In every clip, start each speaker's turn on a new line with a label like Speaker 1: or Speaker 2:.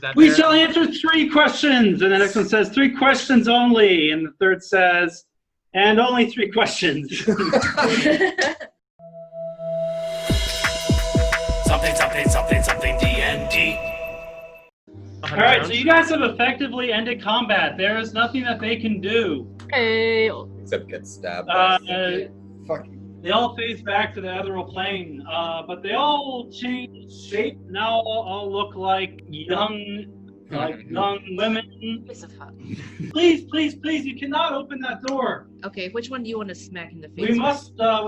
Speaker 1: Is that
Speaker 2: We
Speaker 1: fair?
Speaker 2: shall answer 3 questions. And the next one says 3 questions only. And the third says, and only 3 questions.
Speaker 3: Something D&D.
Speaker 2: All right, so you guys have effectively ended combat. There is nothing that they can do.
Speaker 4: Hey.
Speaker 5: Except get stabbed.
Speaker 6: Fuck you.
Speaker 2: They all phase back to the ethereal plane, but they all change shape. Now all look like young women. Please, you cannot open that door.
Speaker 4: Okay, which one do you want to smack in the face?
Speaker 2: We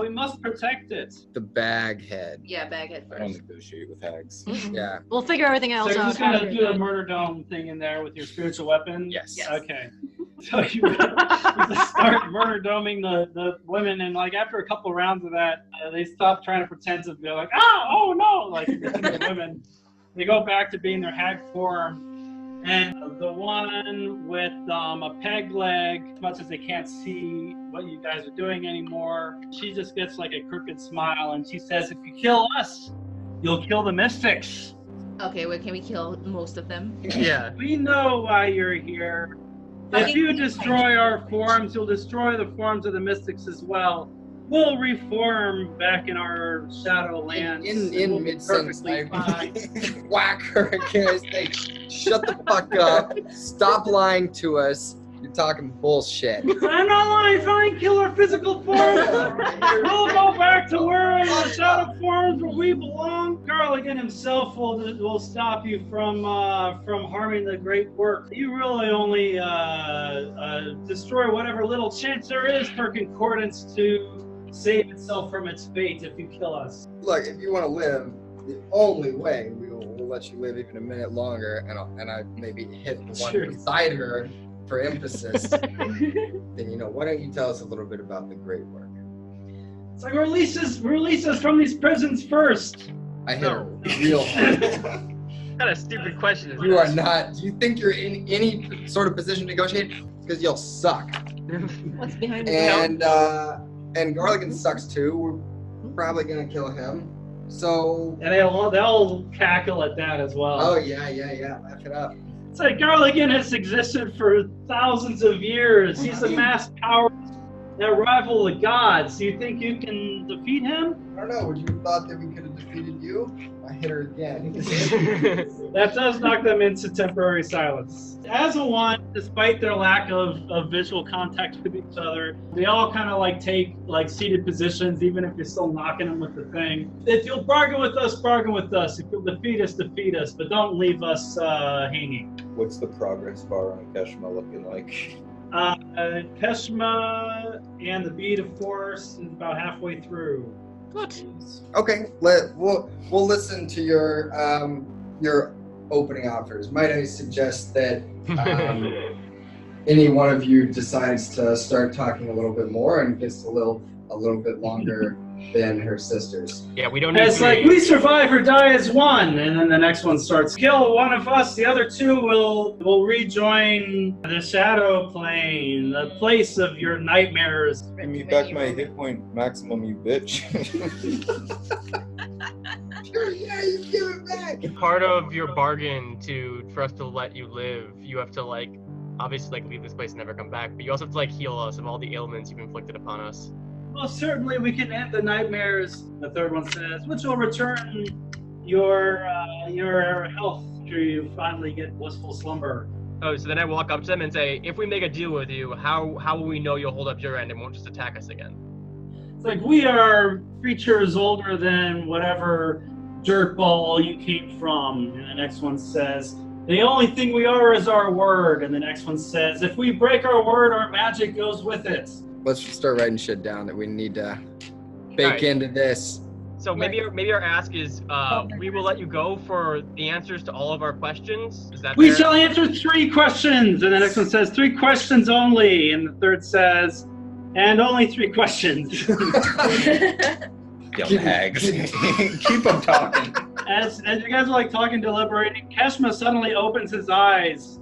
Speaker 2: must protect it.
Speaker 5: The bag head.
Speaker 4: Yeah, baghead
Speaker 5: I don't
Speaker 4: first.
Speaker 5: negotiate with hags.
Speaker 4: Mhm.
Speaker 5: Yeah.
Speaker 4: We'll figure everything
Speaker 2: So
Speaker 4: else
Speaker 2: you're
Speaker 4: out.
Speaker 2: just gonna do a murder dome thing in there with your spiritual weapon?
Speaker 5: Yes.
Speaker 2: Okay. So you just start murder doming the women, and like after a couple rounds of that, they stop trying to pretend to be like, oh no, like the women. They go back to being their hag form. And the one with a peg leg, as much as they can't see what you guys are doing anymore, she just gets like a crooked smile and she says, if you kill us, you'll kill the mystics.
Speaker 4: Okay, well, can we kill most of them?
Speaker 1: Yeah.
Speaker 2: We know why you're here. If you destroy our forms, you'll destroy the forms of the mystics as well. We'll reform back in our shadow lands.
Speaker 5: In mid-sentence, I whack her again. I say, shut the fuck up. Stop lying to us. You're talking bullshit.
Speaker 2: I'm not lying. Fine, kill our physical forms. We'll go back to where in the shadow forms where we belong. Garligan himself will stop you from harming the great work. You really only destroy whatever little chance there is for Concordance to save itself from its fate if you kill us.
Speaker 5: Look, if you want to live, the only way we'll let you live even a minute longer, and I maybe hit the one beside her for emphasis, then why don't you tell us a little bit about the great work?
Speaker 2: It's like release us from these prisons first.
Speaker 5: I hit her real hard.
Speaker 1: What kind of stupid question is
Speaker 5: You
Speaker 1: this?
Speaker 5: are not. Do you think you're in any sort of position to negotiate? Because you'll suck.
Speaker 4: What's behind the
Speaker 5: And Garligan sucks too. We're probably gonna kill him. So.
Speaker 2: And they'll cackle at that as well.
Speaker 5: Oh yeah. Laugh it up.
Speaker 2: It's like Garligan has existed for thousands of years. He's a mass power that rival the gods. Do you think you can defeat him?
Speaker 5: I don't know. Would you have thought that we could have defeated you? I hit her again.
Speaker 2: That does knock them into temporary silence. As a one, despite their lack of visual contact with each other, they all kind of take seated positions, even if you're still knocking them with the thing. If you'll bargain with us, bargain with us. If you'll defeat us, but don't leave us hanging.
Speaker 6: What's the progress bar on Keshma looking like?
Speaker 2: Keshma and the Bead of Force is about halfway through.
Speaker 4: Good.
Speaker 5: Okay. We'll listen to your opening offers. Might I suggest that any one of you decides to start talking a little bit more and gets a little bit longer than her sisters.
Speaker 1: Yeah, we don't need
Speaker 2: It's like, we survive or die as one, and then the next one starts, kill one of us, the other two will rejoin the shadow plane, the place of your nightmares.
Speaker 6: Give me back my hit point maximum, you bitch.
Speaker 5: Yeah, you give it back.
Speaker 1: Part of your bargain for us to let you live, you have to obviously leave this place and never come back, but you also have to heal us of all the ailments you've inflicted upon us.
Speaker 2: Well, certainly we can end the nightmares, the third one says, which will return your health after you finally get blissful slumber.
Speaker 1: Oh, so then I walk up to them and say, if we make a deal with you, how will we know you'll hold up your end and won't just attack us again?
Speaker 2: It's like, we are creatures older than whatever dirtball you came from. And the next one says, the only thing we are is our word. And the next one says, if we break our word, our magic goes with it.
Speaker 5: Let's just start writing shit down that we need to bake into this.
Speaker 1: So maybe our ask is, we will let you go for the answers to all of our questions. Is that
Speaker 2: We
Speaker 1: fair?
Speaker 2: shall answer 3 questions. And the next one says 3 questions only. And the third says, and only 3 questions.
Speaker 6: Young hags. Keep them talking.
Speaker 2: As you guys are talking, deliberating, Keshma suddenly opens his eyes.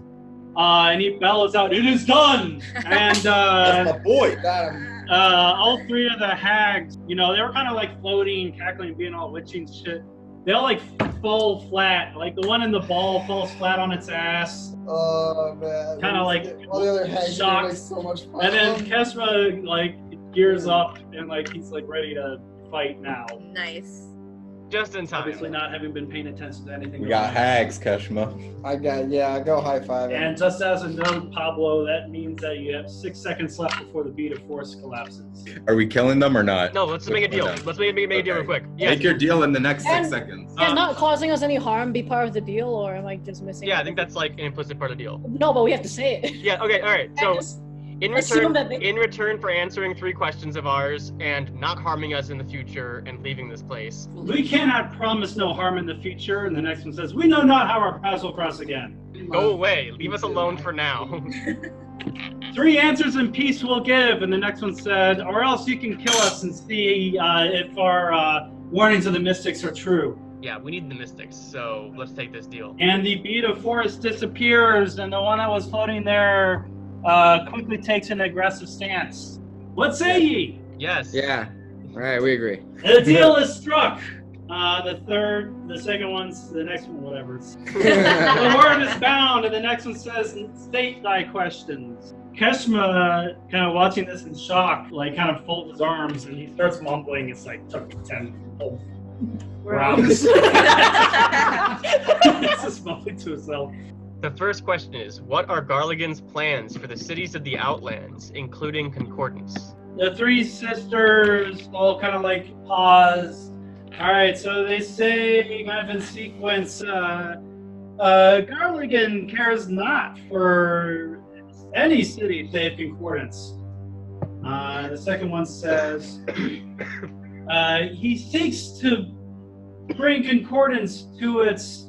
Speaker 2: And he bellows out, "It is done!" And
Speaker 6: That's my boy.
Speaker 5: Got him.
Speaker 2: all 3 of the hags, they were kind of floating, cackling, being all witchy and shit. They all like fall flat. Like the one in the ball falls flat on its ass.
Speaker 5: Oh man.
Speaker 2: Kinda like
Speaker 5: all the other hags are
Speaker 2: shocked.
Speaker 5: like so much fun.
Speaker 2: And then Kesma like gears up and like he's like ready to fight now.
Speaker 4: Nice.
Speaker 1: Just in time.
Speaker 2: Obviously not having been paying attention to anything.
Speaker 6: We
Speaker 2: going
Speaker 6: got
Speaker 2: on.
Speaker 6: hags, Keshma.
Speaker 5: I go high five.
Speaker 2: And just as a note, Pablo, that means that you have 6 seconds left before the beat of force collapses.
Speaker 6: Are we killing them or not?
Speaker 1: No, let's make a deal. Let's make a deal real quick. Yeah.
Speaker 6: Make your deal in the next 6
Speaker 7: And-
Speaker 6: seconds.
Speaker 7: Can not causing us any harm be part of the deal, or am I just missing?
Speaker 1: Yeah, I
Speaker 7: it?
Speaker 1: think that's like an implicit part of the deal.
Speaker 7: No, but we have to say it.
Speaker 1: Yeah. Okay. All right.
Speaker 7: And
Speaker 1: So.
Speaker 7: just
Speaker 1: In
Speaker 7: assume
Speaker 1: return,
Speaker 7: that they-
Speaker 1: in return for answering 3 questions of ours and not harming us in the future and leaving this place.
Speaker 2: We cannot promise no harm in the future. And the next one says, we know not how our paths will cross again.
Speaker 1: Go away. Leave us alone for now.
Speaker 2: 3 answers in peace we'll give. And the next one said, or else you can kill us and see if our warnings of the mystics are true.
Speaker 1: Yeah, we need the mystics, so let's take this deal.
Speaker 2: And the bead of forest disappears, and the one that was floating there quickly takes an aggressive stance. What say ye?
Speaker 1: Yes.
Speaker 8: Yeah. All right, we agree.
Speaker 2: The deal is struck. The second one's the next one, whatever. The word is bound, and the next one says, state thy questions. Keshma, kind of watching this in shock, like kind of folds his arms, and he starts mumbling. It's like, took 10 whole rounds. He's just mumbling to himself.
Speaker 1: The first question is, what are Garligan's plans for the cities of the Outlands, including Concordance?
Speaker 2: The 3 sisters all kind of like pause. All right, so they say, kind of in sequence, Garligan cares not for any city save Concordance. The second one says, he seeks to bring Concordance to its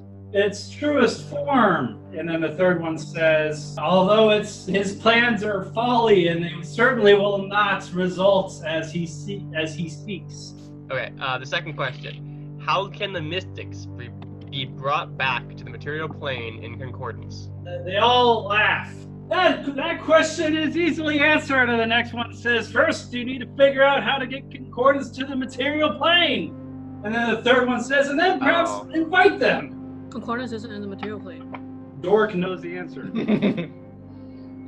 Speaker 2: truest form. And then the third one says, although his plans are folly and they certainly will not result as he seeks.
Speaker 1: Okay, the second question. How can the mystics be brought back to the material plane in Concordance?
Speaker 2: They all laugh. That question is easily answered. And the next one says, first you need to figure out how to get Concordance to the material plane. And then the third one says, and then perhaps invite them.
Speaker 7: Concordance isn't in the material plane.
Speaker 2: Dork knows the answer.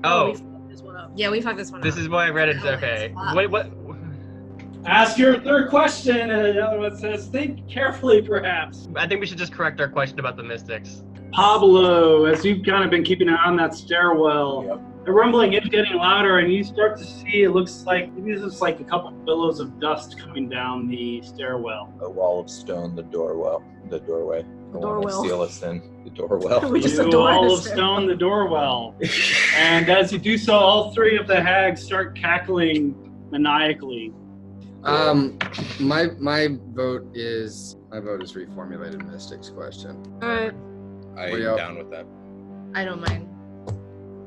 Speaker 1: Oh,
Speaker 7: We fucked this one up.
Speaker 4: Yeah, we fucked this one
Speaker 1: this
Speaker 4: up.
Speaker 1: is why I read it. Okay. What?
Speaker 2: Ask your third question, and the other one says, think carefully, perhaps.
Speaker 1: I think we should just correct our question about the mystics.
Speaker 2: Pablo, as you've kind of been keeping an eye on that stairwell,
Speaker 6: Yep.
Speaker 2: the rumbling is getting louder, and you start to see, it looks like, maybe this is like a couple of billows of dust coming down the stairwell.
Speaker 6: A wall of stone, the doorway. The
Speaker 7: doorwell.
Speaker 6: Seal us in. The doorwell.
Speaker 7: We just
Speaker 2: You
Speaker 7: adore
Speaker 2: all
Speaker 7: this
Speaker 2: of stone the doorwell. And as you do so, all 3 of the hags start cackling maniacally.
Speaker 8: My vote is reformulated mystics question.
Speaker 7: All right.
Speaker 6: I
Speaker 8: What do
Speaker 6: am
Speaker 8: y'all-
Speaker 6: down with that.
Speaker 4: I don't mind.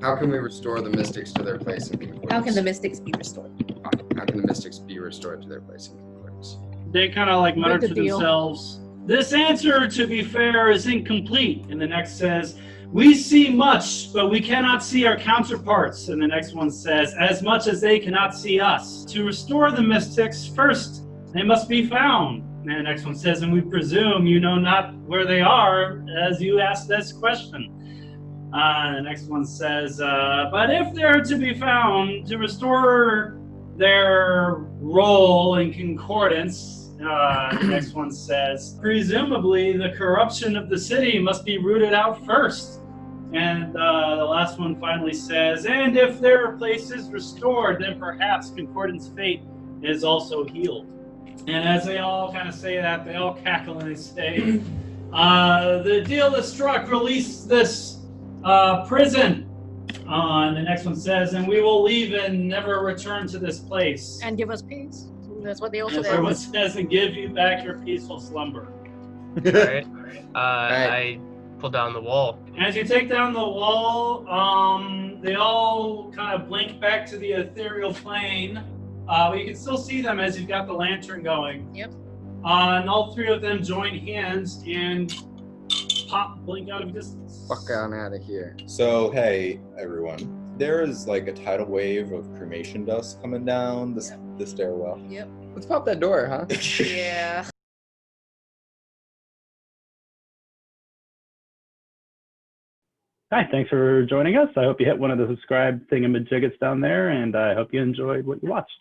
Speaker 8: How can we restore the mystics to their place in concordance?
Speaker 4: How can the mystics be restored?
Speaker 8: How can the mystics be restored to their place in concordance?
Speaker 2: They kind of like mutter
Speaker 7: Make
Speaker 2: to
Speaker 7: the deal.
Speaker 2: themselves, this answer, to be fair, is incomplete. And the next says, we see much, but we cannot see our counterparts. And the next one says, as much as they cannot see us. To restore the mystics, first, they must be found. And the next one says, and we presume you know not where they are as you ask this question. The next one says, but if they're to be found, to restore their role in concordance, the next one says, presumably the corruption of the city must be rooted out first. And the last one finally says, and if their place is restored, then perhaps Concordance fate is also healed. And as they all kind of say that, they all cackle and they say, the deal is struck, release this prison. And the next one says, and we will leave and never return to this place.
Speaker 7: And give us peace. That's what they also
Speaker 2: And
Speaker 7: said.
Speaker 2: everyone says, and give you back your peaceful slumber.
Speaker 1: All right. I pull down the wall.
Speaker 2: As you take down the wall, they all kind of blink back to the ethereal plane. But you can still see them as you've got the lantern going.
Speaker 4: Yep.
Speaker 2: And all 3 of them join hands and blink out of distance.
Speaker 8: Fuck on out of here.
Speaker 6: So, hey, everyone. There is like a tidal wave of cremation dust coming down the stairwell.
Speaker 4: Yep.
Speaker 8: Let's pop that door, huh?
Speaker 4: Yeah.
Speaker 9: Hi, thanks for joining us. I hope you hit one of the subscribe thingamajiggets down there, and I hope you enjoyed what you watched.